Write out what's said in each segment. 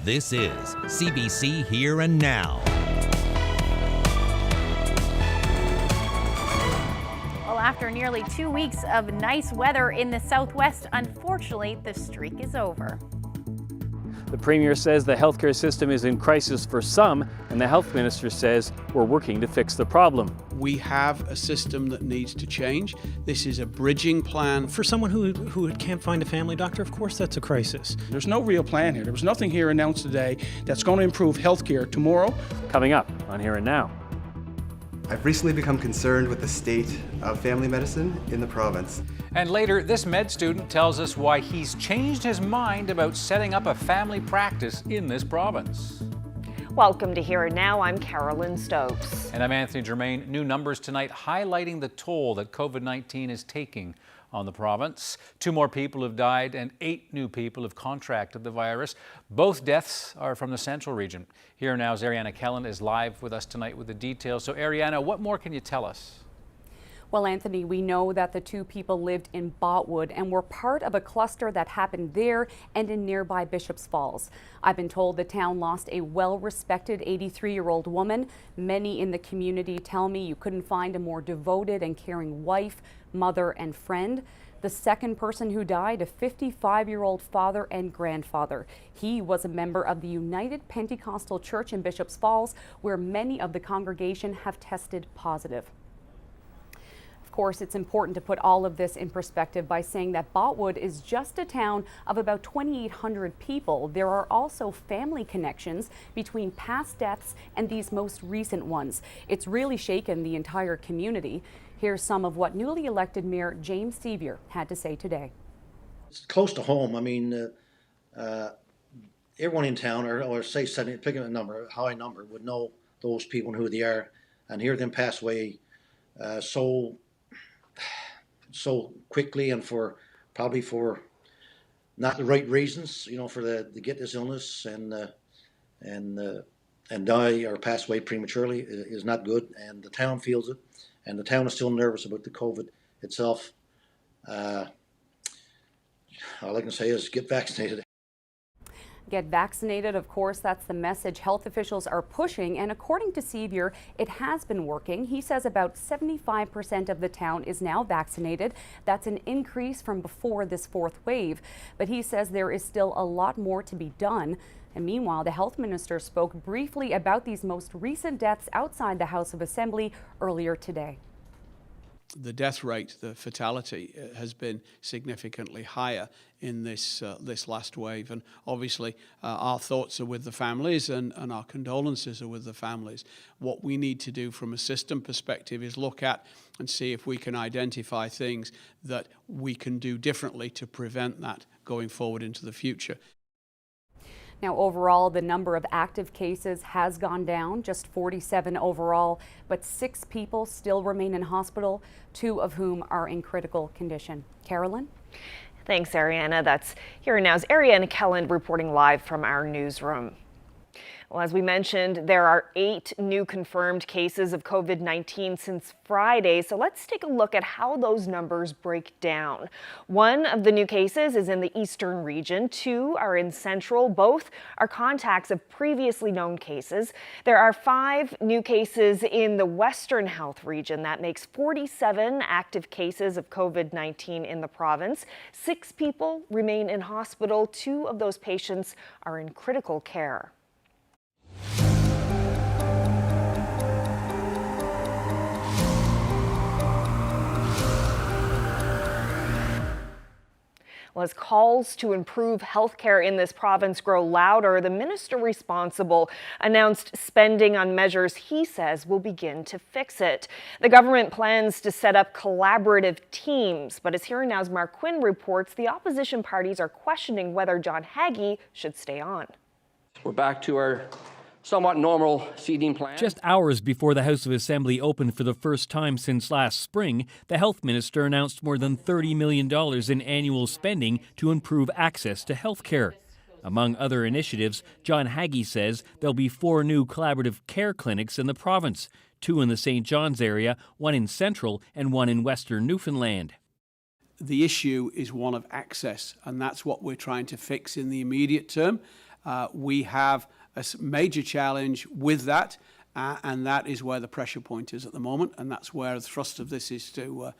This is CBC Here and Now. Well, after nearly 2 weeks of nice weather in the southwest, unfortunately, the streak is over. The Premier says the healthcare system is in crisis for some, and the Health Minister says we're working to fix the problem. We have a system that needs to change. This is a bridging plan. For someone who can't find a family doctor, of course that's a crisis. There's no real plan here. There was nothing here announced today that's going to improve healthcare tomorrow. Coming up on Here and Now. I've recently become concerned with the state of family medicine in the province. And later, this med student tells us why he's changed his mind about setting up a family practice in this province. Welcome to Here and Now. I'm Carolyn Stokes. And I'm Anthony Germain. New numbers tonight highlighting the toll that COVID-19 is taking on the province. 2 more people have died and 8 new people have contracted the virus. Both deaths are from the central region. Here Now's Ariana Kellen is live with us tonight with the details. So Ariana, what more can you tell us? Well, Anthony, we know that the 2 people lived in Botwood and were part of a cluster that happened there and in nearby Bishops Falls. I've been told the town lost a well-respected 83-year-old woman. Many in the community tell me you couldn't find a more devoted and caring wife, mother, and friend. The second person who died, a 55-year-old father and grandfather. He was a member of the United Pentecostal Church in Bishops Falls, where many of the congregation have tested positive. Of course, it's important to put all of this in perspective by saying that Botwood is just a town of about 2,800 people. There are also family connections between past deaths and these most recent ones. It's really shaken the entire community. Here's some of what newly elected Mayor James Sevier had to say today. It's close to home. I mean, everyone in town, or say picking a number, a high number, would know those people and who they are, and hear them pass away so quickly and probably for not the right reasons, you know, to get this illness and die or pass away prematurely is not good, and the town feels it, and the town is still nervous about the COVID itself. All I can say is get vaccinated. Get vaccinated, of course, that's the message health officials are pushing, and according to Sevier, it has been working. He says about 75% of the town is now vaccinated. That's an increase from before this 4th wave, but he says there is still a lot more to be done. And meanwhile, the health minister spoke briefly about these most recent deaths outside the House of Assembly earlier today. The death rate, the fatality, has been significantly higher in this last wave, and obviously our thoughts are with the families and our condolences are with the families. What we need to do from a system perspective is look at and see if we can identify things that we can do differently to prevent that going forward into the future. Now, overall, the number of active cases has gone down, just 47 overall, but 6 people still remain in hospital, 2 of whom are in critical condition. Carolyn? Thanks, Ariana. That's Here and Now's Ariana Kellen reporting live from our newsroom. Well, as we mentioned, there are 8 new confirmed cases of COVID-19 since Friday, so let's take a look at how those numbers break down. 1 of the new cases is in the eastern region, 2 are in central. Both are contacts of previously known cases. There are 5 new cases in the western health region. That makes 47 active cases of COVID-19 in the province. 6 people remain in hospital. 2 of those patients are in critical care. Well, as calls to improve healthcare in this province grow louder, the minister responsible announced spending on measures he says will begin to fix it. The government plans to set up collaborative teams, but as Here and Now's Mark Quinn reports, the opposition parties are questioning whether John Haggie should stay on. We're back to our somewhat normal seating plan. Just hours before the House of Assembly opened for the first time since last spring, the health minister announced more than $30 million in annual spending to improve access to health care. Among other initiatives, John Haggie says there'll be 4 new collaborative care clinics in the province, 2 in the St. John's area, 1 in central and 1 in western Newfoundland. The issue is one of access, and that's what we're trying to fix in the immediate term. we have a major challenge with that, and that is where the pressure point is at the moment, and that's where the thrust of this is to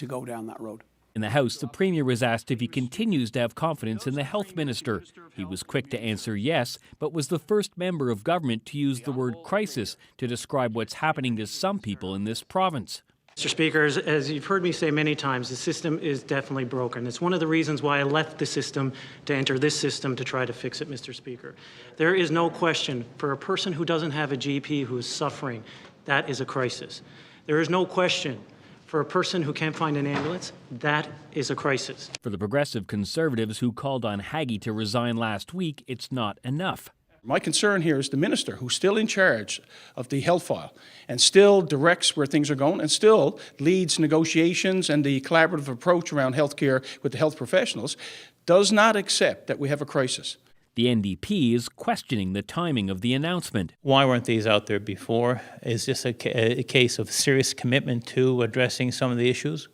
go down that road. In the House, the Premier was asked if he continues to have confidence in the Health Minister. He was quick to answer yes, but was the first member of government to use the word crisis to describe what's happening to some people in this province. Mr. Speaker, as you've heard me say many times, the system is definitely broken. It's one of the reasons why I left the system to enter this system to try to fix it, Mr. Speaker. There is no question for a person who doesn't have a GP who is suffering, that is a crisis. There is no question for a person who can't find an ambulance, that is a crisis. For the Progressive Conservatives who called on Haggie to resign last week, it's not enough. My concern here is the minister who's still in charge of the health file and still directs where things are going and still leads negotiations and the collaborative approach around healthcare with the health professionals, does not accept that we have a crisis. The NDP is questioning the timing of the announcement. Why weren't these out there before? Is this a case of serious commitment to addressing some of the issues?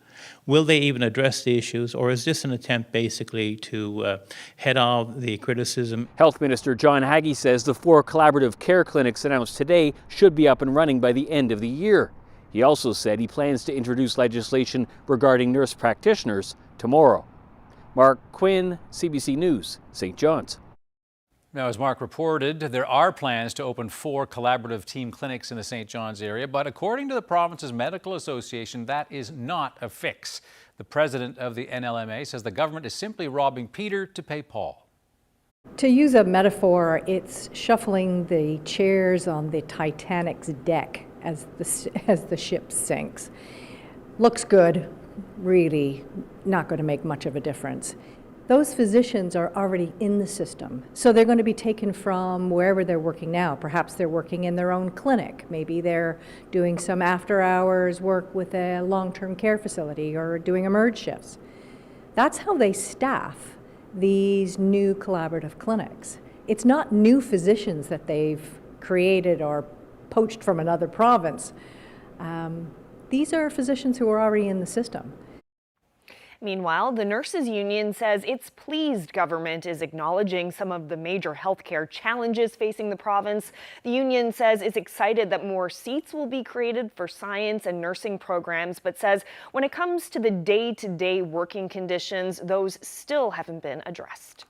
Will they even address the issues, or is this an attempt basically to head off the criticism? Health Minister John Haggie says the 4 collaborative care clinics announced today should be up and running by the end of the year. He also said he plans to introduce legislation regarding nurse practitioners tomorrow. Mark Quinn, CBC News, St. John's. Now, as Mark reported, there are plans to open 4 collaborative team clinics in the St. John's area, but according to the province's medical association, that is not a fix. The president of the NLMA says the government is simply robbing Peter to pay Paul. To use a metaphor, it's shuffling the chairs on the Titanic's deck as the ship sinks. Looks good, really not going to make much of a difference. Those physicians are already in the system, so they're going to be taken from wherever they're working now. Perhaps they're working in their own clinic. Maybe they're doing some after-hours work with a long-term care facility or doing emerge shifts. That's how they staff these new collaborative clinics. It's not new physicians that they've created or poached from another province. These are physicians who are already in the system. Meanwhile, the nurses union says it's pleased government is acknowledging some of the major healthcare challenges facing the province. The union says it's excited that more seats will be created for science and nursing programs, but says when it comes to the day-to-day working conditions, those still haven't been addressed.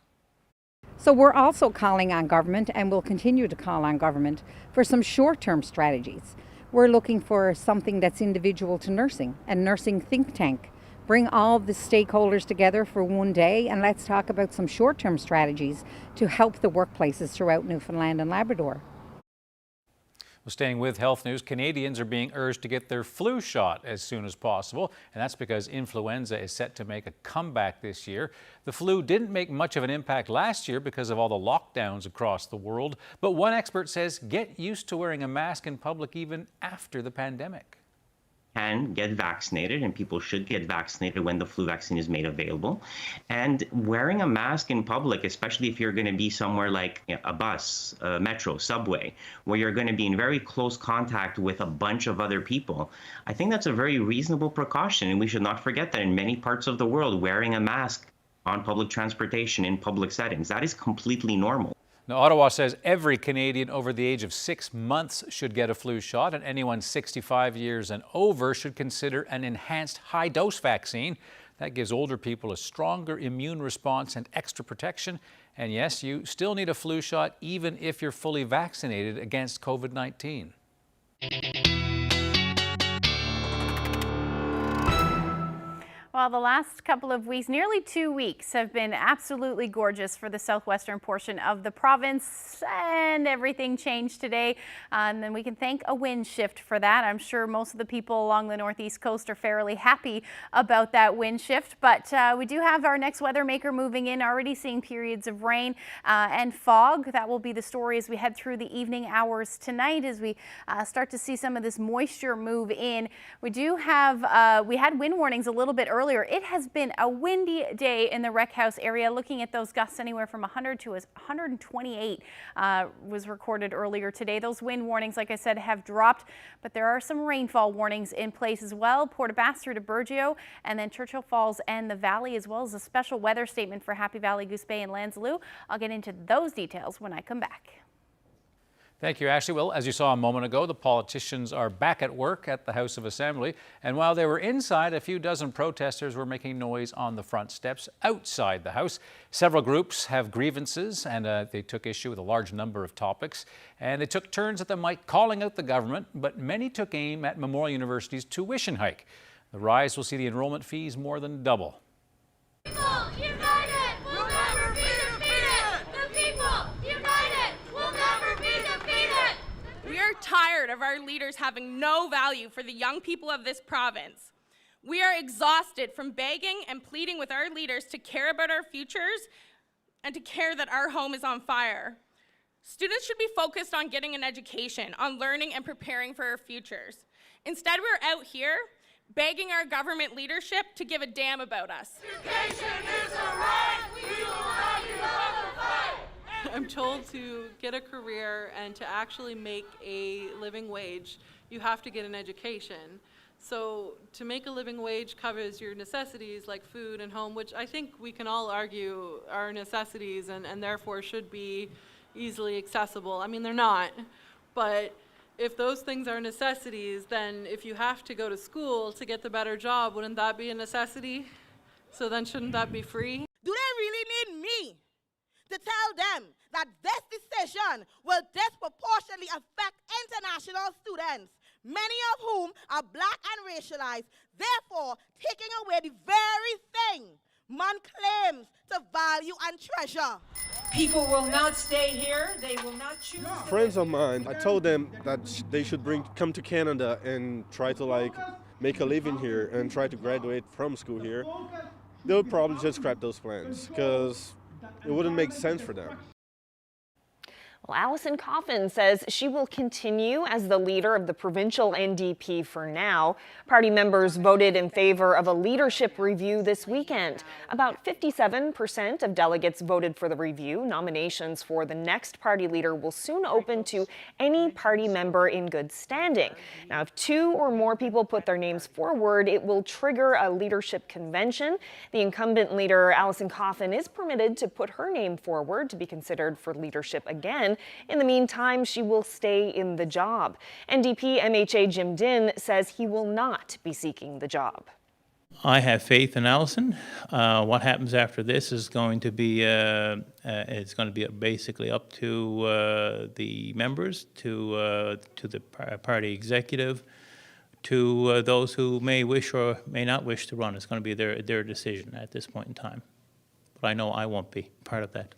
So we're also calling on government, and we'll continue to call on government, for some short-term strategies. We're looking for something that's individual to nursing, a nursing think tank. Bring all the stakeholders together for one day and let's talk about some short-term strategies to help the workplaces throughout Newfoundland and Labrador. Well, staying with health news, Canadians are being urged to get their flu shot as soon as possible, and that's because influenza is set to make a comeback this year. The flu didn't make much of an impact last year because of all the lockdowns across the world, but one expert says get used to wearing a mask in public even after the pandemic. Can get vaccinated, and people should get vaccinated when the flu vaccine is made available. And wearing a mask in public, especially if you're going to be somewhere like a bus, a metro, subway, where you're going to be in very close contact with a bunch of other people, I think that's a very reasonable precaution. And we should not forget that in many parts of the world, wearing a mask on public transportation in public settings, that is completely normal. Now, Ottawa says every Canadian over the age of 6 months should get a flu shot, and anyone 65 years and over should consider an enhanced high-dose vaccine. That gives older people a stronger immune response and extra protection. And yes, you still need a flu shot even if you're fully vaccinated against COVID-19. Well, the last couple of weeks, nearly 2 weeks, have been absolutely gorgeous for the southwestern portion of the province, and everything changed today. And then we can thank a wind shift for that. I'm sure most of the people along the northeast coast are fairly happy about that wind shift, but we do have our next weather maker moving in, already seeing periods of rain and fog. That will be the story as we head through the evening hours tonight, as we start to see some of this moisture move in. We do have, we had wind warnings a little bit earlier earlier, it has been a windy day in the Rec House area. Looking at those gusts, anywhere from 100 to 128 was recorded earlier today. Those wind warnings, like I said, have dropped, but there are some rainfall warnings in place as well. Port aux Basques through to Burgeo, and then Churchill Falls and the Valley, as well as a special weather statement for Happy Valley, Goose Bay and Lanzaloo. I'll get into those details when I come back. Thank you, Ashley. Well, as you saw a moment ago, the politicians are back at work at the House of Assembly. And while they were inside, a few dozen protesters were making noise on the front steps outside the House. Several groups have grievances, and they took issue with a large number of topics. And they took turns at the mic calling out the government, but many took aim at Memorial University's tuition hike. The rise will see the enrollment fees more than double. Tired of our leaders having no value for the young people of this province. We are exhausted from begging and pleading with our leaders to care about our futures and to care that our home is on fire. Students should be focused on getting an education, on learning and preparing for our futures. Instead, we're out here begging our government leadership to give a damn about us. Education is a right. We will not give up the fight. I'm told to get a career and to actually make a living wage, you have to get an education. So to make a living wage covers your necessities like food and home, which I think we can all argue are necessities and therefore should be easily accessible. I mean, they're not, but if those things are necessities, then if you have to go to school to get the better job, wouldn't that be a necessity? So then shouldn't that be free? Do they really need me to tell them that this decision will disproportionately affect international students, many of whom are black and racialized, therefore taking away the very thing man claims to value and treasure? People will not stay here. They will not choose. Friends of mine, I told them that they should come to Canada and try to make a living here and try to graduate from school here. They'll probably just scrap those plans because it wouldn't make sense for them. Well, Alison Coffin says she will continue as the leader of the provincial NDP for now. Party members voted in favor of a leadership review this weekend. About 57% of delegates voted for the review. Nominations for the next party leader will soon open to any party member in good standing. Now, if 2 or more people put their names forward, it will trigger a leadership convention. The incumbent leader, Alison Coffin, is permitted to put her name forward to be considered for leadership again. In the meantime, she will stay in the job. NDP MHA Jim Dinh says he will not be seeking the job. I have faith in Alison. What happens after this is going to be it's going to be basically up to the members, to the party executive, to those who may wish or may not wish to run. It's going to be their decision at this point in time. But I know I won't be part of that.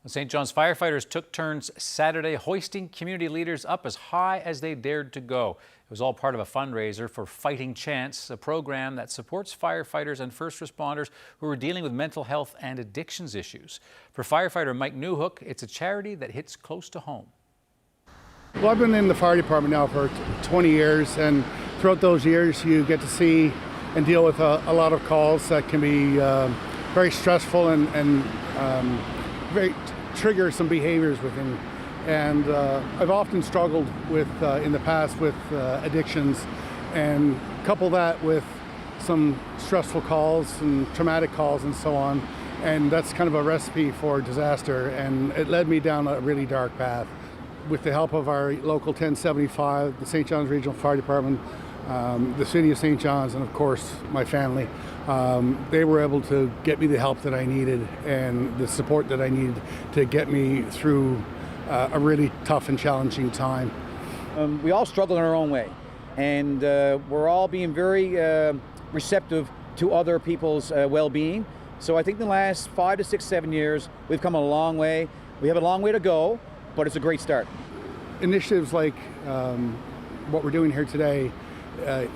St. John's firefighters took turns Saturday hoisting community leaders up as high as they dared to go. It was all part of a fundraiser for Fighting Chance, a program that supports firefighters and first responders who are dealing with mental health and addictions issues. For firefighter Mike Newhook, it's a charity that hits close to home. Well, I've been in the fire department now for 20 years, and throughout those years you get to see and deal with a lot of calls that can be very stressful and very trigger some behaviors within. And I've often struggled with in the past with addictions, and couple that with some stressful calls and traumatic calls and so on, and that's kind of a recipe for disaster, and it led me down a really dark path. With the help of our local 1075, the St. John's Regional Fire Department, the City of St. John's, and of course my family, they were able to get me the help that I needed and the support that I needed to get me through a really tough and challenging time. We all struggle in our own way, and we're all being very receptive to other people's well-being. So I think in the last 5 to 6, 7 years, we've come a long way. We have a long way to go, but it's a great start. Initiatives like what we're doing here today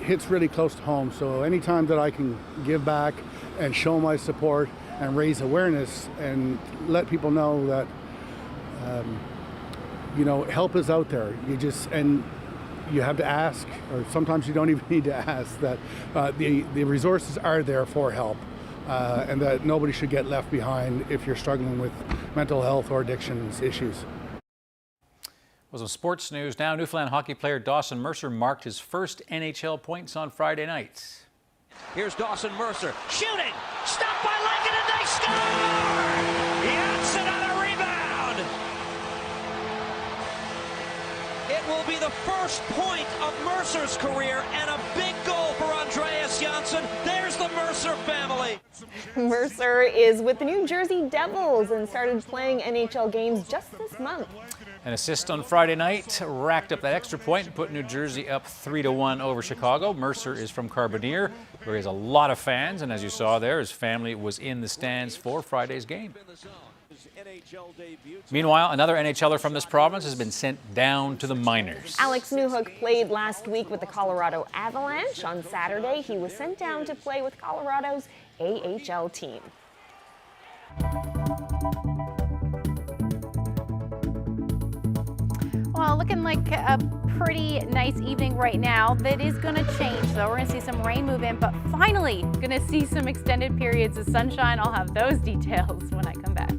hits really close to home. So anytime that I can give back and show my support and raise awareness and let people know that help is out there. And you have to ask, or sometimes you don't even need to ask, that the resources are there for help, and that nobody should get left behind if you're struggling with mental health or addictions issues. Well, some sports news now. Newfoundland hockey player Dawson Mercer marked his first NHL points on Friday night. Here's Dawson Mercer shooting, stopped by Lincoln, and they score! Janssen on a rebound! It will be the first point of Mercer's career and a big goal for Andreas Janssen. There's the Mercer family. Mercer is with the New Jersey Devils and started playing NHL games just this month. An assist on Friday night racked up that extra point and put New Jersey up 3-1 over Chicago. Mercer is from Carbonear, where he has a lot of fans, and as you saw there, his family was in the stands for Friday's game. Meanwhile, another NHLer from this province has been sent down to the minors. Alex Newhook played last week with the Colorado Avalanche. On Saturday, he was sent down to play with Colorado's AHL team. Well, looking like a pretty nice evening right now. That is going to change, though. We're going to see some rain move in, but finally going to see some extended periods of sunshine. I'll have those details when I come back.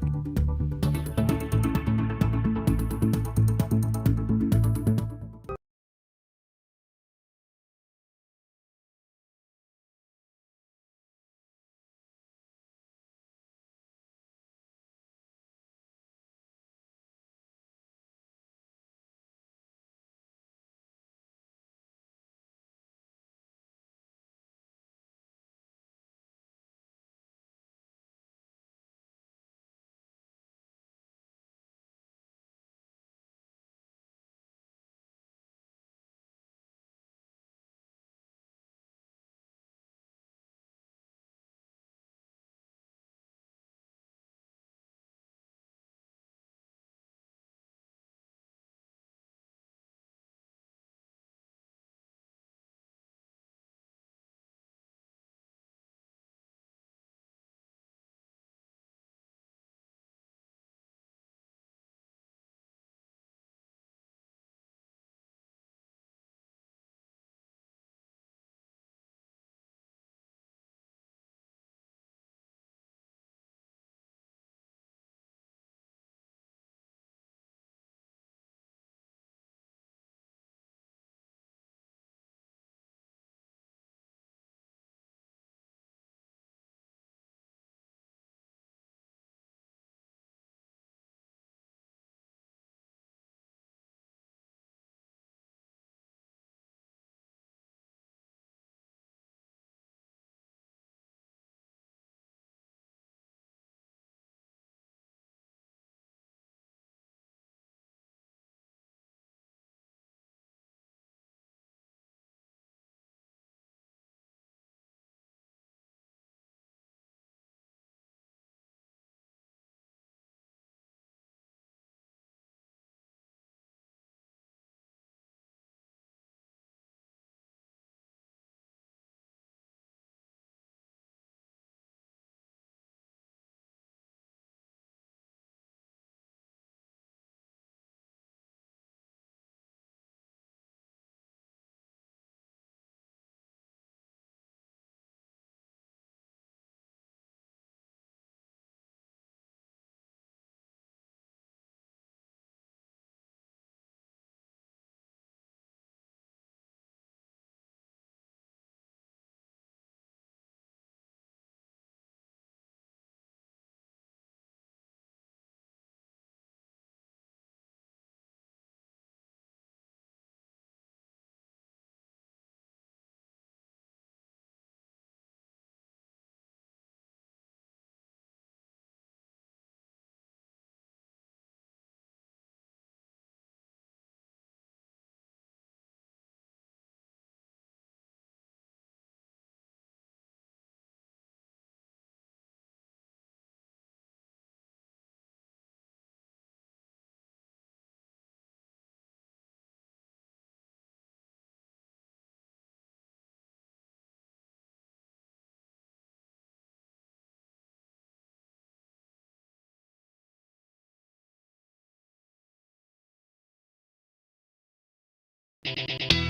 Thank you.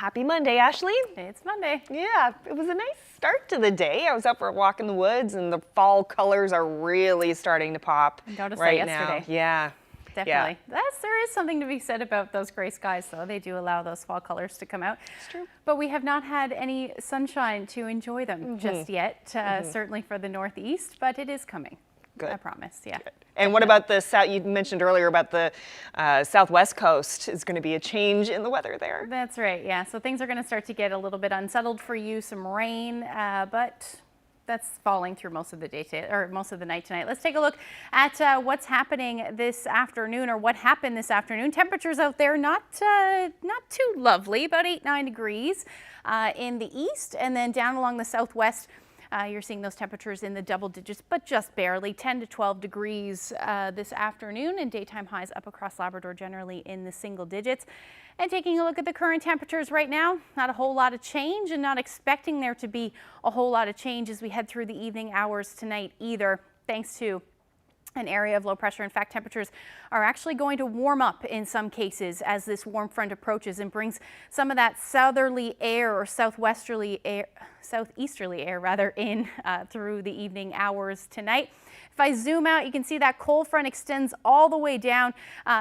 happy Monday, Ashley. It's Monday. Yeah, it was a nice start to the day. I was out for a walk in the woods, and the fall colors are really starting to pop right now. Yeah. Definitely. There is something to be said about those gray skies, though. They do allow those fall colors to come out. It's true. But we have not had any sunshine to enjoy them just yet, certainly for the Northeast, but it is coming. Good. I promise, yeah. Good. And what about the south? You mentioned earlier about the southwest coast. Is going to be a change in the weather there. That's right, yeah. So things are going to start to get a little bit unsettled for you, some rain, but that's falling through most of the day or most of the night tonight. Let's take a look at what's happening this afternoon, or what happened this afternoon. Temperatures out there not too lovely, about 8-9 degrees in the east, and then down along the southwest. You're seeing those temperatures in the double digits, but just barely 10 to 12 degrees this afternoon, and daytime highs up across Labrador generally in the single digits. And taking a look at the current temperatures right now, not a whole lot of change, and not expecting there to be a whole lot of change as we head through the evening hours tonight either, thanks to an area of low pressure. In fact, temperatures are actually going to warm up in some cases as this warm front approaches and brings some of that southerly air or southeasterly air rather in through the evening hours tonight. If I zoom out, you can see that cold front extends all the way down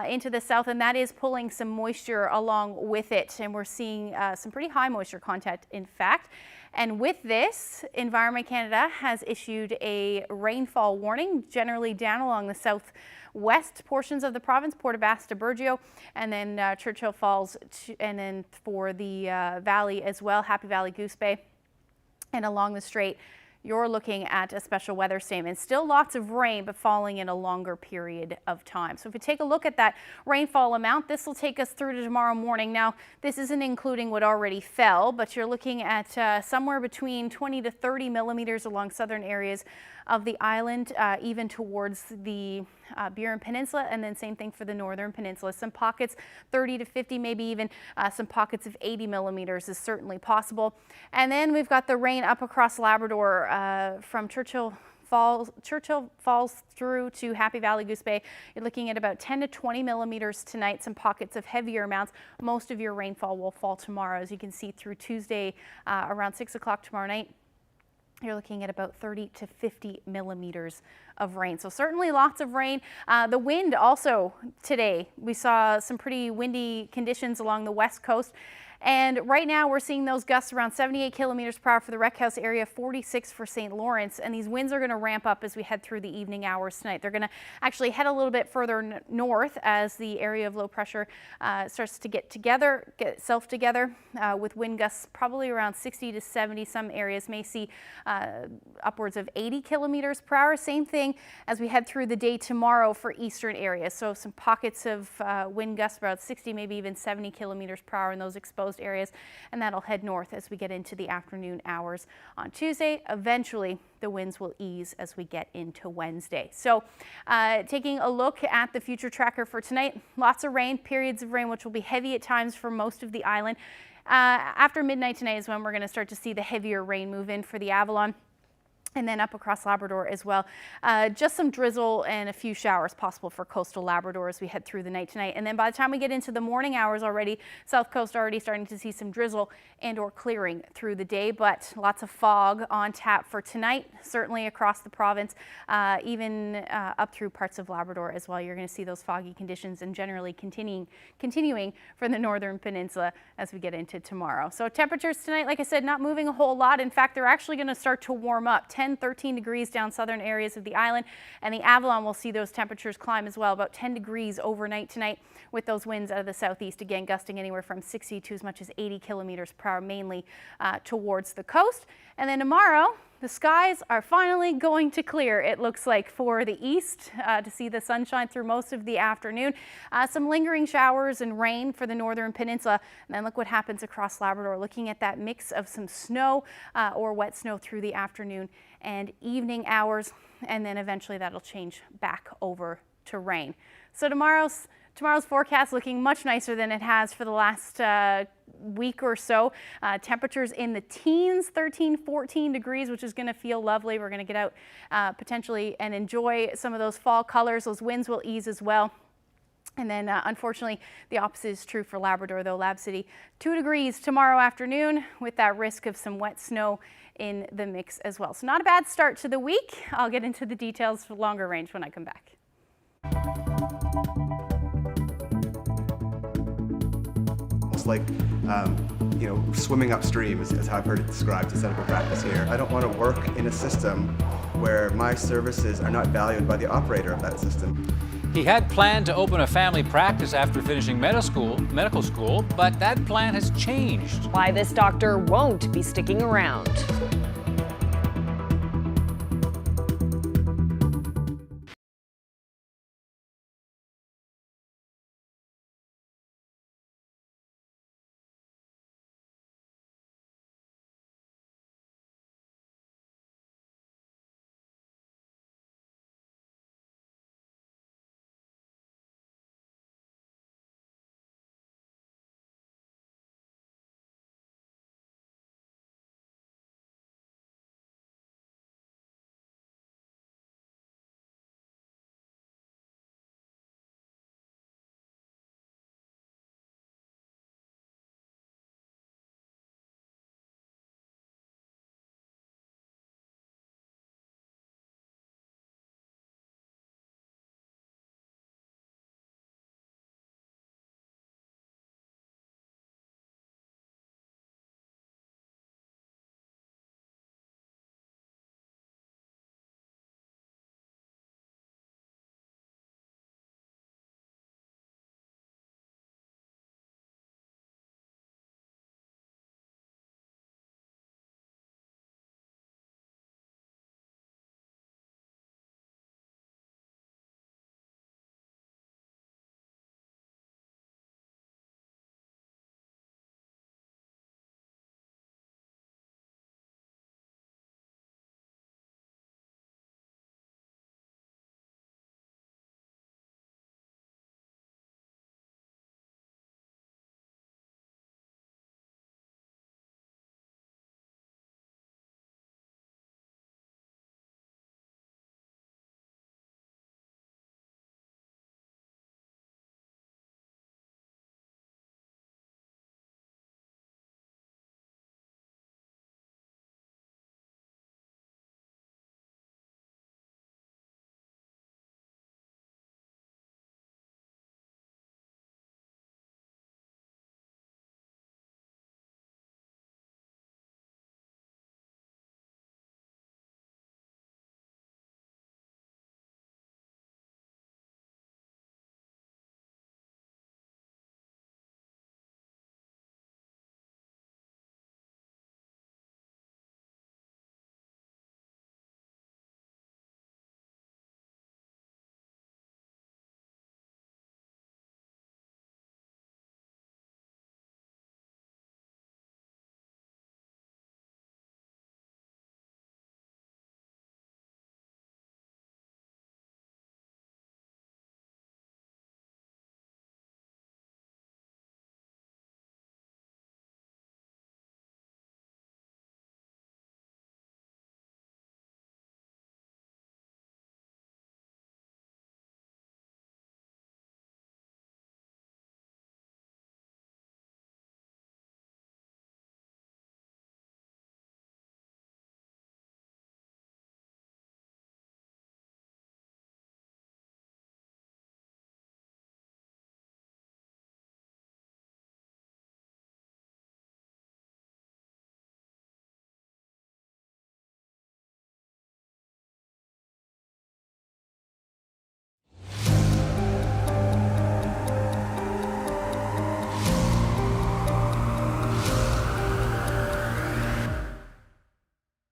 into the south, and that is pulling some moisture along with it. And we're seeing some pretty high moisture content, in fact. And with this, Environment Canada has issued a rainfall warning, generally down along the southwest portions of the province, Port aux Basques to Burgeo, and then Churchill Falls, and then for the valley as well, Happy Valley, Goose Bay, and along the strait. You're looking at a special weather statement. Still lots of rain, but falling in a longer period of time. So if we take a look at that rainfall amount, this will take us through to tomorrow morning. Now, this isn't including what already fell, but you're looking at somewhere between 20 to 30 millimeters along southern areas of the island, even towards the Burin Peninsula, and then same thing for the northern peninsula. Some pockets 30 to 50, maybe even some pockets of 80 millimeters is certainly possible. And then we've got the rain up across Labrador from Churchill Falls through to Happy Valley, Goose Bay. You're looking at about 10 to 20 millimeters tonight, some pockets of heavier amounts. Most of your rainfall will fall tomorrow, as you can see through Tuesday around 6 o'clock tomorrow night. You're looking at about 30 to 50 millimeters of rain. So certainly lots of rain. The wind also today, we saw some pretty windy conditions along the west coast. And right now we're seeing those gusts around 78 kilometers per hour for the Rec House area, 46 for St. Lawrence. And these winds are going to ramp up as we head through the evening hours tonight. They're going to actually head a little bit further north as the area of low pressure starts to get itself together with wind gusts probably around 60 to 70. Some areas may see upwards of 80 kilometers per hour. Same thing as we head through the day tomorrow for eastern areas. So some pockets of wind gusts about 60, maybe even 70 kilometers per hour in those exposed areas, and that'll head north as we get into the afternoon hours on Tuesday. Eventually, the winds will ease as we get into Wednesday. So taking a look at the future tracker for tonight, lots of rain, periods of rain, which will be heavy at times for most of the island. After midnight tonight is when we're going to start to see the heavier rain move in for the Avalon, and then up across Labrador as well. Just some drizzle and a few showers possible for coastal Labrador as we head through the night tonight. And then by the time we get into the morning hours already, South Coast already starting to see some drizzle and or clearing through the day, but lots of fog on tap for tonight, certainly across the province, even up through parts of Labrador as well. You're going to see those foggy conditions and generally continuing for the northern peninsula as we get into tomorrow. So temperatures tonight, like I said, not moving a whole lot. In fact, they're actually going to start to warm up. 10, 13 degrees down southern areas of the island, and the Avalon will see those temperatures climb as well, about 10 degrees overnight tonight with those winds out of the southeast, again gusting anywhere from 60 to as much as 80 kilometers per hour, mainly towards the coast. And then tomorrow, the skies are finally going to clear, it looks like, for the east to see the sunshine through most of the afternoon. Some lingering showers and rain for the northern peninsula. And then look what happens across Labrador, looking at that mix of some snow or wet snow through the afternoon and evening hours. And then eventually that'll change back over to rain. So tomorrow's forecast looking much nicer than it has for the last week or so. Temperatures in the teens, 13, 14 degrees, which is going to feel lovely. We're going to get out potentially and enjoy some of those fall colors. Those winds will ease as well. And then unfortunately, the opposite is true for Labrador, though. Lab City, 2 degrees tomorrow afternoon with that risk of some wet snow in the mix as well. So not a bad start to the week. I'll get into the details for longer range when I come back. It's like, you know, swimming upstream is how I've heard it described to set up a practice here. I don't want to work in a system where my services are not valued by the operator of that system. He had planned to open a family practice after finishing medical school, but that plan has changed. Why this doctor won't be sticking around.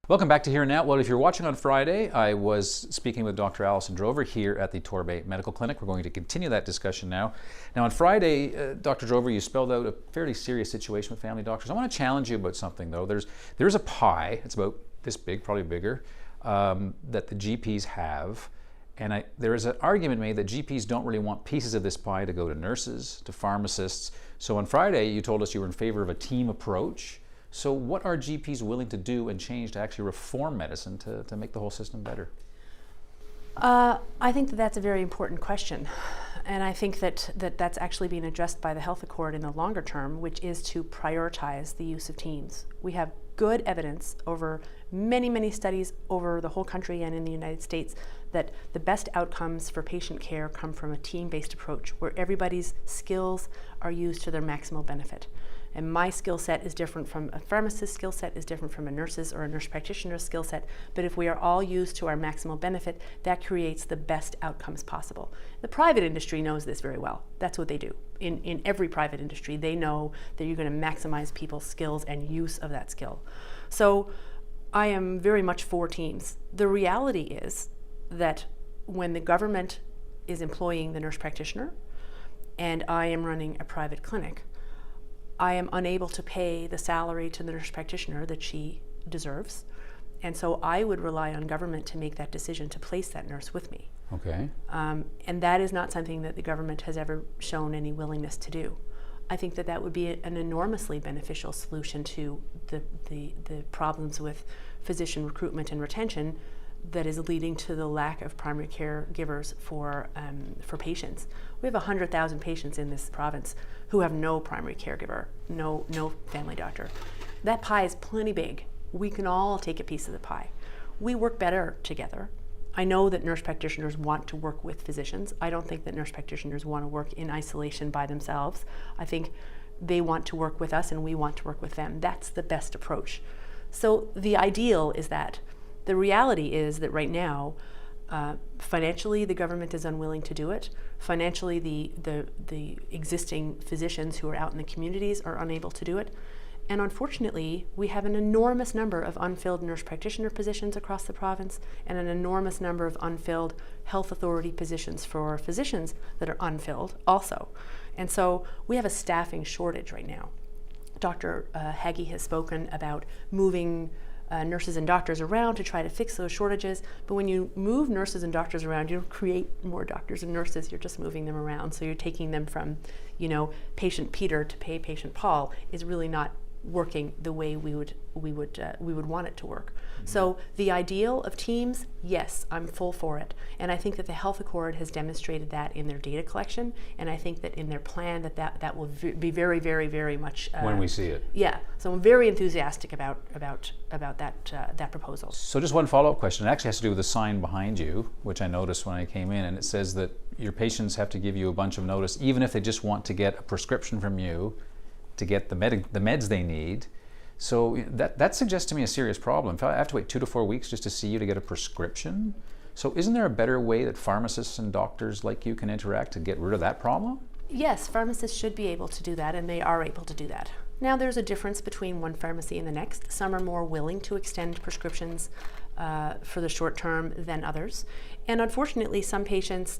Welcome back to Here and Now. Well, if you're watching on Friday, I was speaking with Dr. Alison Drover here at the Torbay Medical Clinic. We're going to continue that discussion now. Now, on Friday, Dr. Drover, you spelled out a fairly serious situation with family doctors. I want to challenge you about something, though. There's a pie, it's about this big, probably bigger, that the GPs have. And there is an argument made that GPs don't really want pieces of this pie to go to nurses, to pharmacists. So on Friday, you told us you were in favor of a team approach. So what are GPs willing to do and change to actually reform medicine to make the whole system better? I think that that's a very important question. And I think that's actually being addressed by the Health Accord in the longer term, which is to prioritize the use of teams. We have good evidence over many, many studies over the whole country and in the United States that the best outcomes for patient care come from a team-based approach where everybody's skills are used to their maximal benefit. And my skill set is different from a pharmacist's skill set, is different from a nurse's or a nurse practitioner's skill set. But if we are all used to our maximal benefit, that creates the best outcomes possible. The private industry knows this very well. That's what they do. In every private industry, they know that you're going to maximize people's skills and use of that skill. So I am very much for teams. The reality is that when the government is employing the nurse practitioner and I am running a private clinic, I am unable to pay the salary to the nurse practitioner that she deserves. And so I would rely on government to make that decision to place that nurse with me. Okay. And that is not something that the government has ever shown any willingness to do. I think that that would be an enormously beneficial solution to the problems with physician recruitment and retention that is leading to the lack of primary care givers for patients. We have 100,000 patients in this province who have no primary caregiver, no family doctor. That pie is plenty big. We can all take a piece of the pie. We work better together. I know that nurse practitioners want to work with physicians. I don't think that nurse practitioners want to work in isolation by themselves. I think they want to work with us and we want to work with them. That's the best approach. So the ideal is that. The reality is that right now, financially, the government is unwilling to do it. Financially, the existing physicians who are out in the communities are unable to do it. And unfortunately, we have an enormous number of unfilled nurse practitioner positions across the province and an enormous number of unfilled health authority positions for physicians that are unfilled also. And so we have a staffing shortage right now. Dr. Haggie has spoken about moving nurses and doctors around to try to fix those shortages, but when you move nurses and doctors around, you don't create more doctors and nurses, you're just moving them around. So you're taking them from, patient Peter to patient Paul is really not working the way we would want it to work. Mm-hmm. So the ideal of teams, yes, I'm full for it. And I think that the Health Accord has demonstrated that in their data collection, and I think that in their plan that will be very, very, very much when we see it. Yeah. So I'm very enthusiastic about that proposal. So just one follow-up question. It actually has to do with the sign behind you, which I noticed when I came in, and it says that your patients have to give you a bunch of notice, even if they just want to get a prescription from you to get the meds they need. So that suggests to me a serious problem. If I have to wait 2 to 4 weeks just to see you to get a prescription, so isn't there a better way that pharmacists and doctors like you can interact to get rid of that problem? Yes, pharmacists should be able to do that, and they are able to do that. Now there's a difference between one pharmacy and the next. Some are more willing to extend prescriptions for the short term than others. And unfortunately, some patients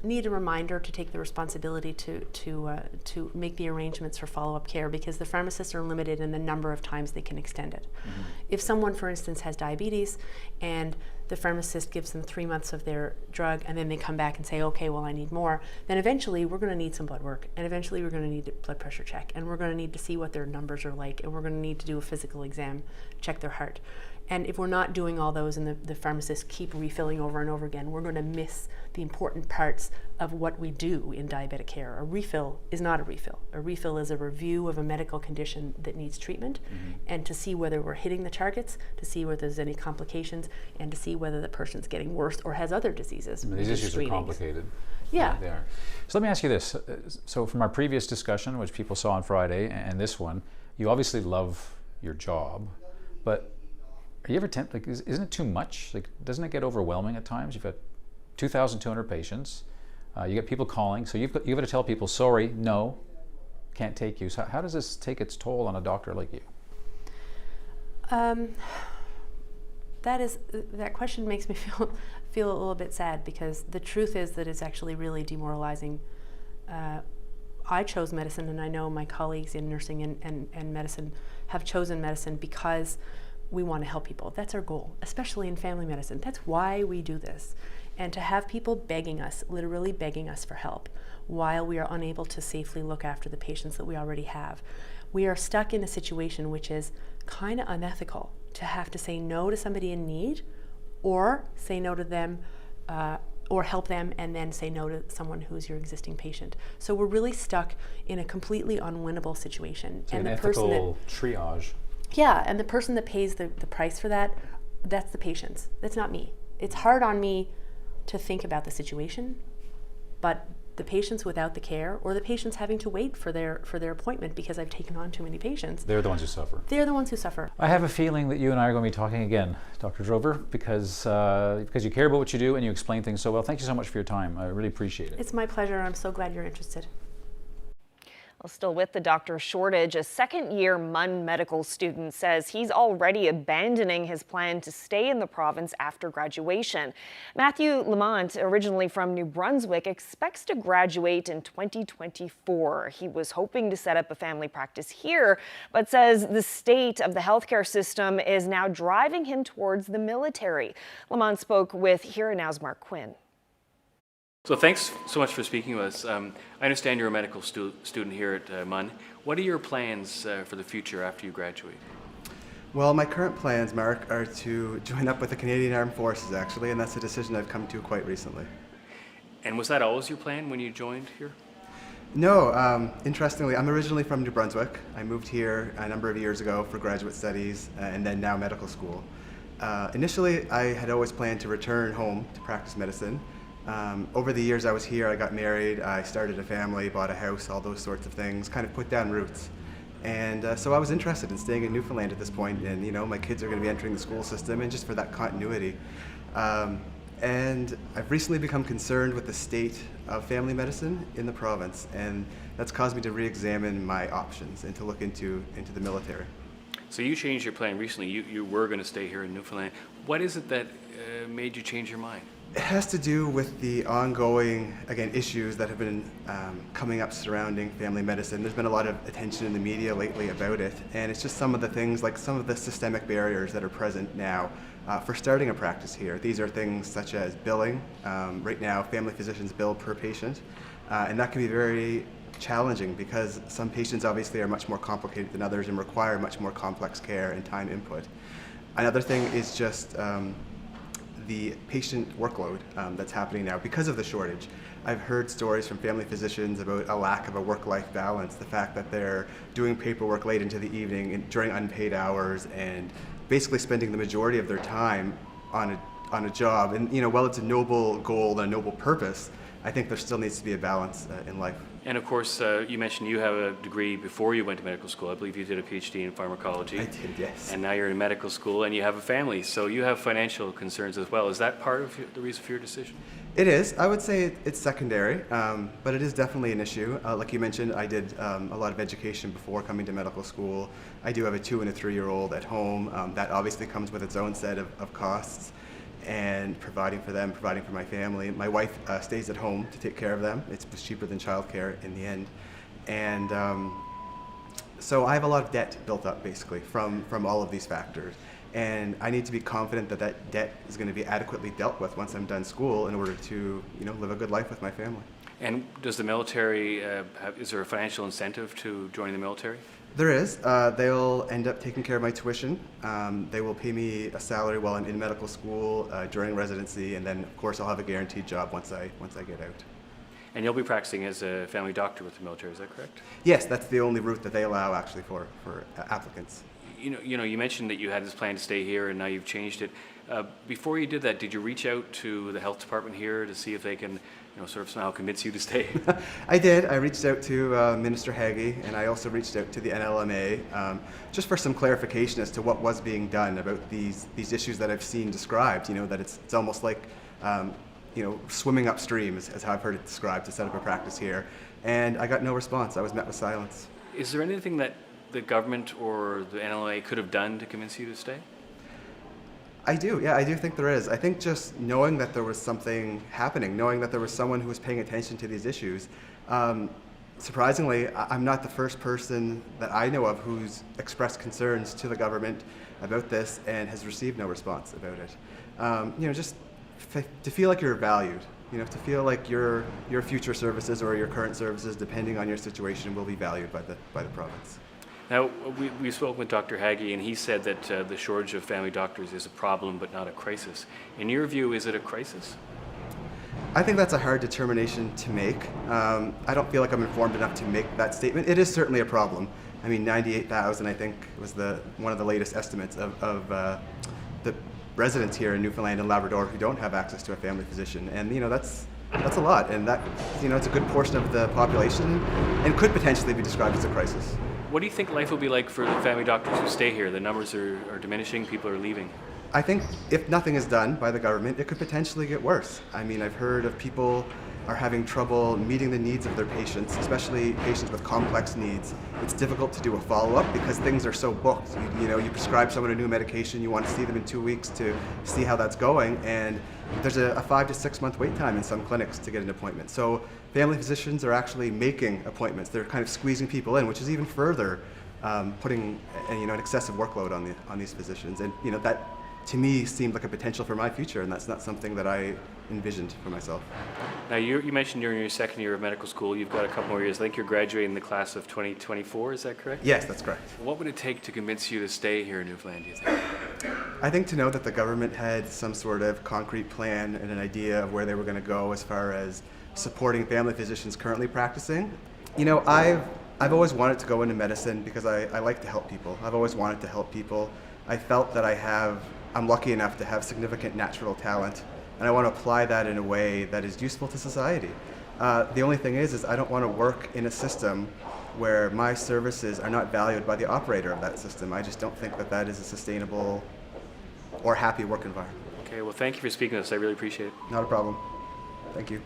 need a reminder to take the responsibility to make the arrangements for follow-up care because the pharmacists are limited in the number of times they can extend it. Mm-hmm. If someone, for instance, has diabetes and the pharmacist gives them 3 months of their drug and then they come back and say, okay, well, I need more, then eventually we're going to need some blood work, and eventually we're going to need a blood pressure check, and we're going to need to see what their numbers are like, and we're going to need to do a physical exam, check their heart. And if we're not doing all those and the pharmacists keep refilling over and over again, we're going to miss the important parts of what we do in diabetic care. A refill is not a refill. A refill is a review of a medical condition that needs treatment, mm-hmm. and to see whether we're hitting the targets, to see whether there's any complications, and to see whether the person's getting worse or has other diseases. These issues are complicated. Yeah. They are. So let me ask you this. So from our previous discussion, which people saw on Friday, and this one, you obviously love your job, but are you ever tempted, isn't it too much? Doesn't it get overwhelming at times? You've got 2,200 patients, you get people calling, so you've got to tell people, sorry, no, can't take you. So how does this take its toll on a doctor like you? That question makes me feel a little bit sad, because the truth is that it's actually really demoralizing. I chose medicine, and I know my colleagues in nursing and medicine have chosen medicine because we want to help people. That's our goal, especially in family medicine. That's why we do this. And to have people begging us, literally begging us for help, while we are unable to safely look after the patients that we already have. We are stuck in a situation which is kind of unethical, to have to say no to somebody in need, or say no to them or help them and then say no to someone who's your existing patient. So we're really stuck in a completely unwinnable situation. So and an the person ethical triage. Yeah, and the person that pays the price for that, that's the patients. That's not me. It's hard on me to think about the situation, but the patients without the care, or the patients having to wait for their appointment because I've taken on too many patients. They're the ones who suffer. They're the ones who suffer. I have a feeling that you and I are going to be talking again, Dr. Drover, because you care about what you do and you explain things so well. Thank you so much for your time. I really appreciate it. It's my pleasure. I'm so glad you're interested. Well, still with the doctor shortage, a second-year MUN medical student says he's already abandoning his plan to stay in the province after graduation. Matthew Lamont, originally from New Brunswick, expects to graduate in 2024. He was hoping to set up a family practice here, but says the state of the healthcare system is now driving him towards the military. Lamont spoke with Here and Now's Mark Quinn. So thanks so much for speaking with us. I understand you're a medical student here at MUN. What are your plans for the future after you graduate? Well, my current plans, Mark, are to join up with the Canadian Armed Forces, actually, and that's a decision I've come to quite recently. And was that always your plan when you joined here? No, interestingly, I'm originally from New Brunswick. I moved here a number of years ago for graduate studies and then now medical school. Initially, I had always planned to return home to practice medicine. Over the years I was here, I got married, I started a family, bought a house, all those sorts of things, kind of put down roots. And so I was interested in staying in Newfoundland at this point, and my kids are going to be entering the school system, and just for that continuity. And I've recently become concerned with the state of family medicine in the province, and that's caused me to re-examine my options and to look into the military. So you changed your plan recently. You were going to stay here in Newfoundland. What is it that made you change your mind? It has to do with the ongoing, again, issues that have been coming up surrounding family medicine. There's been a lot of attention in the media lately about it, and it's just some of the things, like some of the systemic barriers that are present now for starting a practice here. These are things such as billing. Right now, family physicians bill per patient, and that can be very challenging because some patients obviously are much more complicated than others and require much more complex care and time input. Another thing is just the patient workload that's happening now because of the shortage. I've heard stories from family physicians about a lack of a work-life balance, the fact that they're doing paperwork late into the evening and during unpaid hours and basically spending the majority of their time on a job. And while it's a noble goal and a noble purpose, I think there still needs to be a balance in life. And of course, you mentioned you have a degree before you went to medical school. I believe you did a PhD in pharmacology. I did, yes. And now you're in medical school and you have a family, so you have financial concerns as well. Is that part of the reason for your decision? It is. I would say it's secondary, but it is definitely an issue. Like you mentioned, I did a lot of education before coming to medical school. I do have a 2- and 3-year-old at home. That obviously comes with its own set of costs. And providing for them, providing for my family. My wife stays at home to take care of them. It's cheaper than childcare in the end. And so I have a lot of debt built up basically from all of these factors. And I need to be confident that that debt is going to be adequately dealt with once I'm done school in order to live a good life with my family. And does the military, is there a financial incentive to joining the military? There is. They'll end up taking care of my tuition. They will pay me a salary while I'm in medical school during residency, and then of course I'll have a guaranteed job once I get out. And you'll be practicing as a family doctor with the military, is that correct? Yes, that's the only route that they allow actually for applicants. You mentioned that you had this plan to stay here, and now you've changed it. Before you did that, did you reach out to the health department here to see if they can sort of somehow convince you to stay? I did. I reached out to Minister Haggie, and I also reached out to the NLMA just for some clarification as to what was being done about these issues that I've seen described. That it's almost like swimming upstream, as I've heard it described, to set up a practice here. And I got no response. I was met with silence. Is there anything that the government or the NLMA could have done to convince you to stay? I do, yeah, I do think there is. I think just knowing that there was something happening, knowing that there was someone who was paying attention to these issues. Surprisingly, I'm not the first person that I know of who's expressed concerns to the government about this and has received no response about it. Just to feel like you're valued, to feel like your future services or your current services, depending on your situation, will be valued by the province. Now, we spoke with Dr. Haggie, and he said that the shortage of family doctors is a problem but not a crisis. In your view, is it a crisis? I think that's a hard determination to make. I don't feel like I'm informed enough to make that statement. It is certainly a problem. I mean, 98,000, I think, was one of the latest estimates of the residents here in Newfoundland and Labrador who don't have access to a family physician. And, that's a lot. And that, it's a good portion of the population and could potentially be described as a crisis. What do you think life will be like for the family doctors who stay here? The numbers are diminishing, people are leaving. I think if nothing is done by the government, it could potentially get worse. I mean, I've heard of people are having trouble meeting the needs of their patients, especially patients with complex needs. It's difficult to do a follow-up because things are so booked. You prescribe someone a new medication, you want to see them in 2 weeks to see how that's going, and there's a 5 to 6 month wait time in some clinics to get an appointment. So family physicians are actually making appointments. They're kind of squeezing people in, which is even further putting an excessive workload on these physicians. And that to me seemed like a potential for my future, and that's not something that I envisioned for myself. Now, you mentioned you're in your second year of medical school. You've got a couple more years. I think you're graduating the class of 2024, is that correct? Yes, that's correct. What would it take to convince you to stay here in Newfoundland, do you think? I think to know that the government had some sort of concrete plan and an idea of where they were going to go as far as supporting family physicians currently practicing. I've always wanted to go into medicine because I like to help people. I've always wanted to help people. I felt that I'm lucky enough to have significant natural talent, and I want to apply that in a way that is useful to society. The only thing is I don't want to work in a system where my services are not valued by the operator of that system. I just don't think that is a sustainable or happy work environment. Okay, well, thank you for speaking to us. I really appreciate it. Not a problem. Thank you.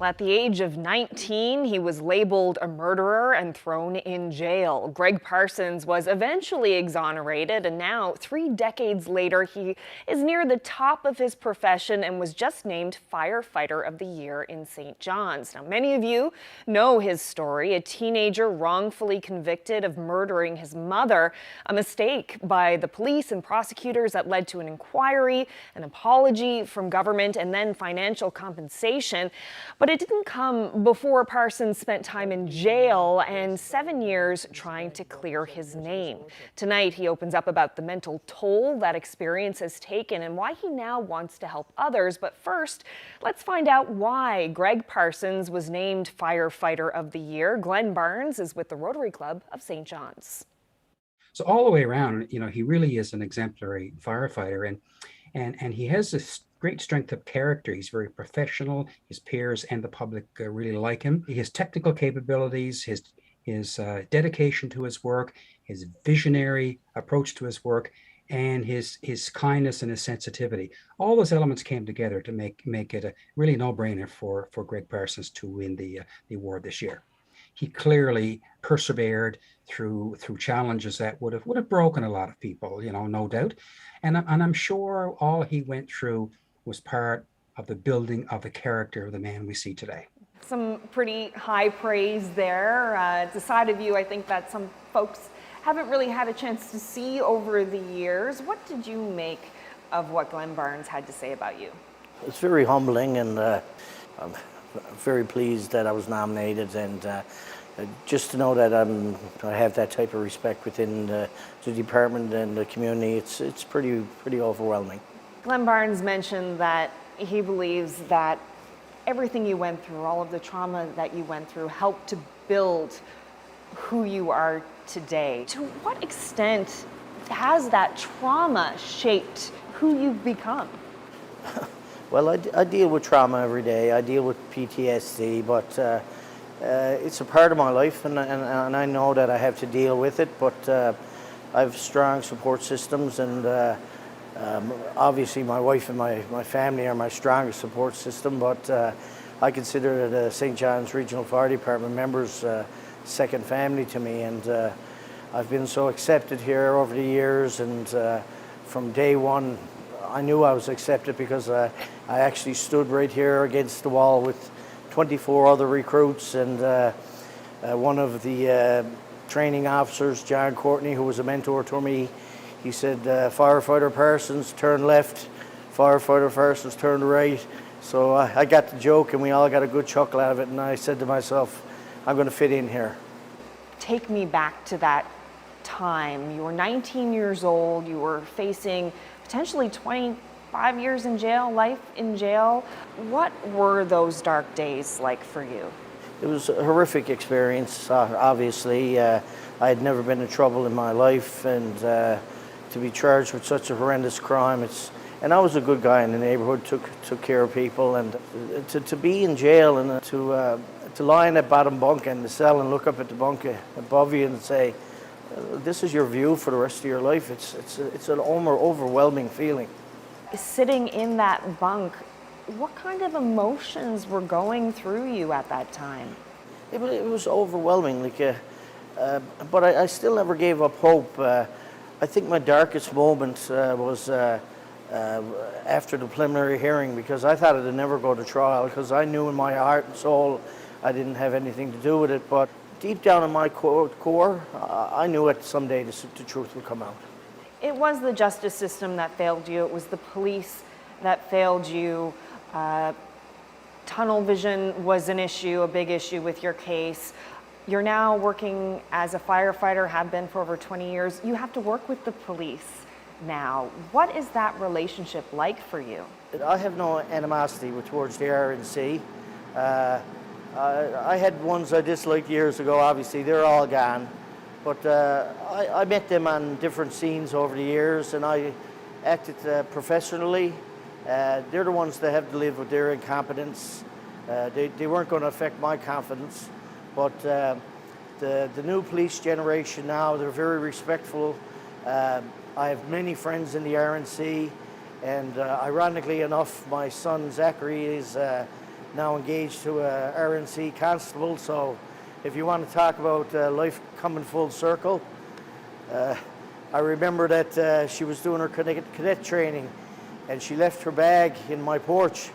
At the age of 19, he was labeled a murderer and thrown in jail. Greg Parsons was eventually exonerated, and now, 3 decades later, he is near the top of his profession and was just named Firefighter of the Year in St. John's. Now, many of you know his story, a teenager wrongfully convicted of murdering his mother, a mistake by the police and prosecutors that led to an inquiry, an apology from government, and then financial compensation. But it didn't come before Parsons spent time in jail and 7 years trying to clear his name. Tonight, he opens up about the mental toll that experience has taken and why he now wants to help others. But first, let's find out why Greg Parsons was named Firefighter of the Year. Glenn Barnes is with the Rotary Club of St. John's. So all the way around, he really is an exemplary firefighter, and he has this great strength of character. He's very professional. His peers and the public really like him. His technical capabilities, his dedication to his work, his visionary approach to his work, and his kindness and his sensitivity. All those elements came together to make it a really no-brainer for Greg Parsons to win the award this year. He clearly persevered through challenges that would have broken a lot of people, no doubt. And I'm sure all he went through was part of the building of the character of the man we see today. Some pretty high praise there. It's a side of you, I think, that some folks haven't really had a chance to see over the years. What did you make of what Glenn Barnes had to say about you? It's very humbling, and I'm very pleased that I was nominated, and just to know that I have that type of respect within the department and the community, it's pretty overwhelming. Glenn Barnes mentioned that he believes that everything you went through, all of the trauma that you went through, helped to build who you are today. To what extent has that trauma shaped who you've become? Well, I deal with trauma every day. I deal with PTSD, but it's a part of my life, and I know that I have to deal with it, but I have strong support systems, and obviously my wife and my family are my strongest support system, but I consider the St. John's Regional Fire Department members second family to me, and I've been so accepted here over the years, and from day one I knew I was accepted because I actually stood right here against the wall with 24 other recruits, and one of the training officers, John Courtney, who was a mentor to me, he said, Firefighter Parsons, turn left, Firefighter Parsons, turn right. So I got the joke, and we all got a good chuckle out of it, and I said to myself, I'm going to fit in here. Take me back to that time. You were 19 years old, you were facing potentially 25 years in jail, life in jail. What were those dark days like for you? It was a horrific experience, obviously. I had never been in trouble in my life, and to be charged with such a horrendous crime, and I was a good guy in the neighborhood, took care of people, and to be in jail and to lie in that bottom bunk in the cell and look up at the bunk above you and say, this is your view for the rest of your life. It's an overwhelming feeling. Sitting in that bunk, what kind of emotions were going through you at that time? It was overwhelming, but I still never gave up hope. I think my darkest moment was after the preliminary hearing, because I thought it'd never go to trial, because I knew in my heart and soul I didn't have anything to do with it. But deep down in my core, I knew it someday the truth would come out. It was the justice system that failed you. It was the police that failed you. Tunnel vision was an issue, a big issue with your case. You're now working as a firefighter, have been for over 20 years. You have to work with the police now. What is that relationship like for you? I have no animosity towards the RNC. I had ones I disliked years ago, obviously, they're all gone. But I met them on different scenes over the years, and I acted professionally. They're the ones that have to live with their incompetence. They weren't going to affect my confidence. But the new police generation now, they're very respectful. I have many friends in the RNC, and ironically enough, my son Zachary is now engaged to a RNC constable. So if you want to talk about life coming full circle, I remember that she was doing her cadet training and she left her bag in my porch,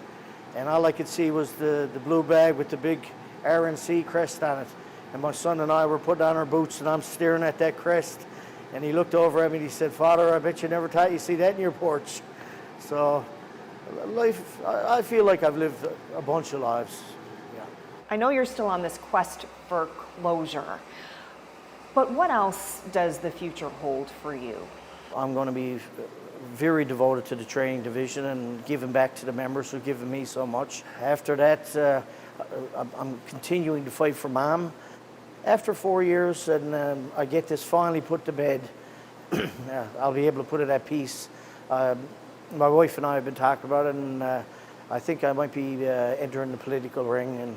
and all I could see was the blue bag with the big RNC crest on it. And my son and I were putting on our boots, and I'm staring at that crest, and he looked over at me and he said, "Father, I bet you never thought you'd see that in your porch." So life, I feel like I've lived a bunch of lives. Yeah. I know you're still on this quest for closure, but what else does the future hold for you? I'm going to be very devoted to the training division and giving back to the members who've given me so much. After that, I'm continuing to fight for Mom. After 4 years, and I get this finally put to bed, I'll be able to put it at peace. My wife and I have been talking about it, and I think I might be entering the political ring and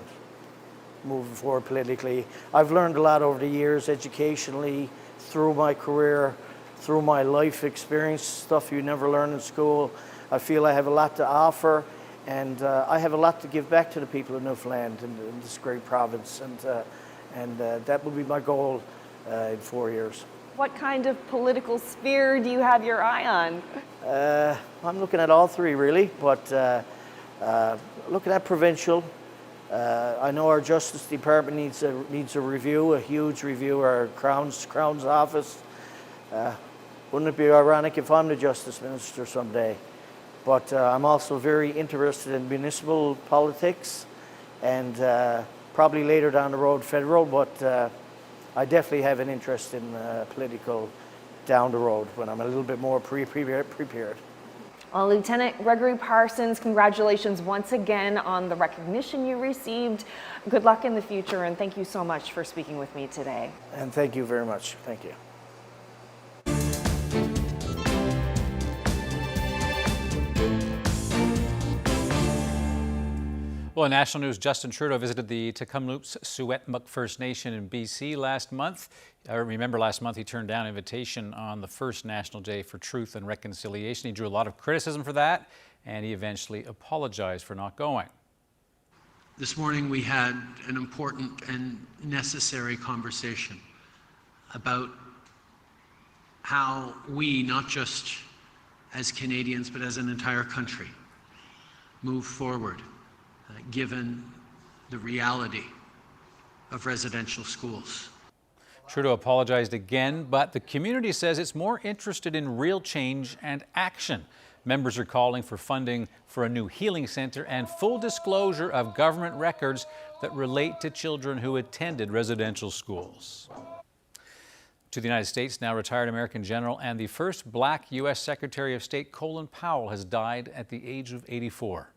moving forward politically. I've learned a lot over the years, educationally, through my career, through my life experience, stuff you never learn in school. I feel I have a lot to offer, and I have a lot to give back to the people of Newfoundland and this great province, and that will be my goal in 4 years. What kind of political sphere do you have your eye on? I'm looking at all three, really, but looking at provincial. I know our Justice Department needs a review, a huge review, our Crown's office. Wouldn't it be ironic if I'm the Justice Minister someday? But I'm also very interested in municipal politics, and probably later down the road federal, but I definitely have an interest in political down the road when I'm a little bit more prepared. Well, Lieutenant Gregory Parsons, congratulations once again on the recognition you received. Good luck in the future, and thank you so much for speaking with me today. And thank you very much. Thank you. Well, in national news, Justin Trudeau visited the Tecumloops Secwepemc First Nation in BC last month. Remember last month he turned down an invitation on the first National Day for Truth and Reconciliation. He drew a lot of criticism for that, and he eventually apologized for not going. This morning we had an important and necessary conversation about how we, not just as Canadians, but as an entire country, move forward given the reality of residential schools. Trudeau apologized again, but the community says it's more interested in real change and action. Members are calling for funding for a new healing center and full disclosure of government records that relate to children who attended residential schools. To the United States, now retired American general and the first black U.S. Secretary of State Colin Powell has died at the age of 84.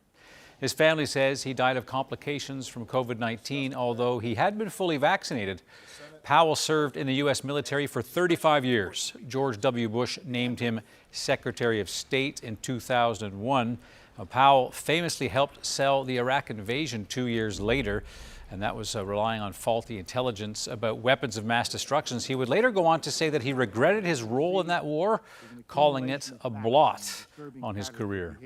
His family says he died of complications from COVID-19, although he had been fully vaccinated. Powell served in the U.S. military for 35 years. George W. Bush named him Secretary of State in 2001. Powell famously helped sell the Iraq invasion 2 years later, and that was relying on faulty intelligence about weapons of mass destruction. He would later go on to say that he regretted his role in that war, calling it a blot on his career.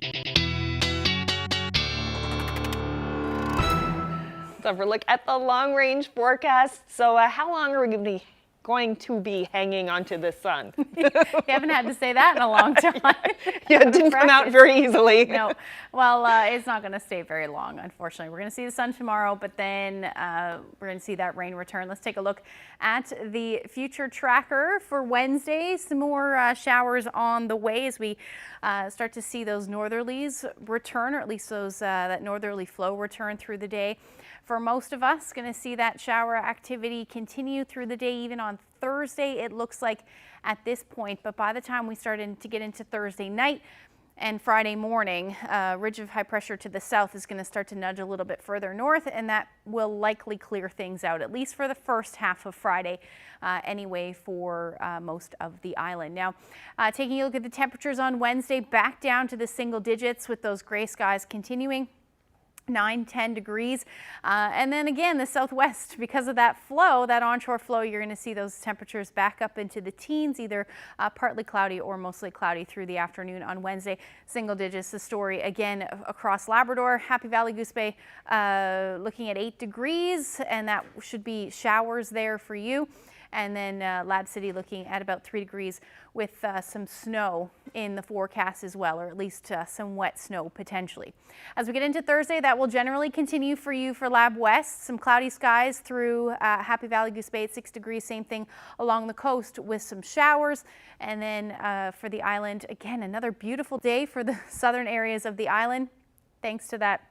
Let's have a look at the long-range forecast. So how long are we going to be hanging onto the sun? You haven't had to say that in a long time. Yeah, it didn't come out very easily. No. Well, it's not going to stay very long, unfortunately. We're going to see the sun tomorrow, but then we're going to see that rain return. Let's take a look at the future tracker for Wednesday. Some more showers on the way as we start to see those northerlies return, or at least those that northerly flow return through the day. For most of us, going to see that shower activity continue through the day, even on Thursday, it looks like at this point. But by the time we start to get into Thursday night and Friday morning, ridge of high pressure to the south is going to start to nudge a little bit further north, and that will likely clear things out, at least for the first half of Friday anyway, for most of the island. Now, taking a look at the temperatures on Wednesday, back down to the single digits with those gray skies continuing. 9-10 degrees. And then again, the southwest, because of that flow, that onshore flow, you're going to see those temperatures back up into the teens, either partly cloudy or mostly cloudy through the afternoon on Wednesday. Single digits, the story again across Labrador. Happy Valley, Goose Bay looking at 8 degrees, and that should be showers there for you. And then Lab City looking at about 3 degrees with some snow in the forecast as well, or at least some wet snow potentially. As we get into Thursday, that will generally continue for you for Lab West. Some cloudy skies through Happy Valley, Goose Bay at 6 degrees. Same thing along the coast with some showers. And then for the island, again, another beautiful day for the southern areas of the island, thanks to that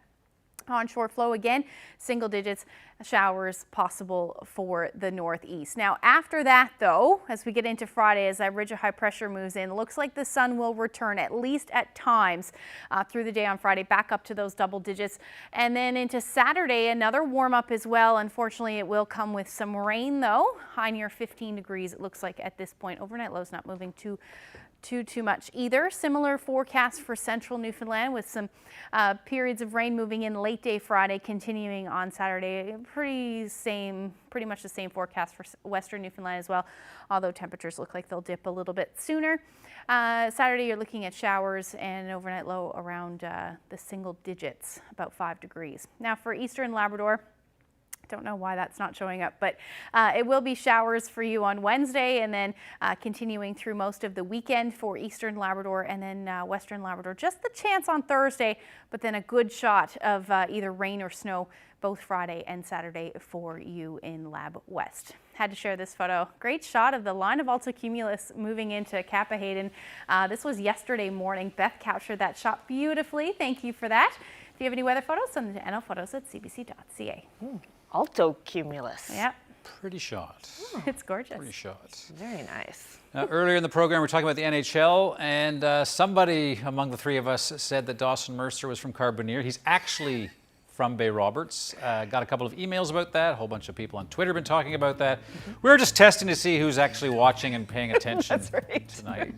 onshore flow again. Single digits showers possible for the northeast. Now after that though, as we get into Friday, as that ridge of high pressure moves in, looks like the sun will return at least at times through the day on Friday, back up to those double digits. And then into Saturday, another warm up as well. Unfortunately, it will come with some rain though, high near 15 degrees it looks like at this point. Overnight lows not moving too much either. Similar forecast for central Newfoundland with some periods of rain moving in late day Friday, continuing on Saturday. Pretty much the same forecast for western Newfoundland as well, although temperatures look like they'll dip a little bit sooner. Saturday you're looking at showers and an overnight low around the single digits, about 5 degrees. Now for eastern Labrador, don't know why that's not showing up, but it will be showers for you on Wednesday, and then continuing through most of the weekend for eastern Labrador and then western Labrador. Just the chance on Thursday, but then a good shot of either rain or snow both Friday and Saturday for you in Lab West. Had to share this photo. Great shot of the line of altocumulus moving into Kappa Hayden. This was yesterday morning. Beth captured that shot beautifully. Thank you for that. If you have any weather photos, send them to nlphotos@cbc.ca. Altocumulus. Yep. Pretty shot. It's gorgeous. Pretty shot. Very nice. Earlier in the program, we were talking about the NHL, and somebody among the three of us said that Dawson Mercer was from Carbonear. He's actually from Bay Roberts. Got a couple of emails about that. A whole bunch of people on Twitter have been talking about that. We were just testing to see who's actually watching and paying attention tonight.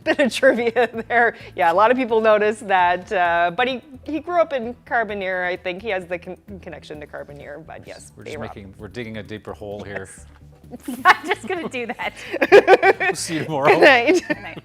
Bit of trivia there. Yeah, a lot of people noticed that, but he grew up in Carbonear. I think he has the connection to Carbonear, but yes. We're digging a deeper hole here. I'm just going to do that. We'll see you tomorrow. Good night. Good night.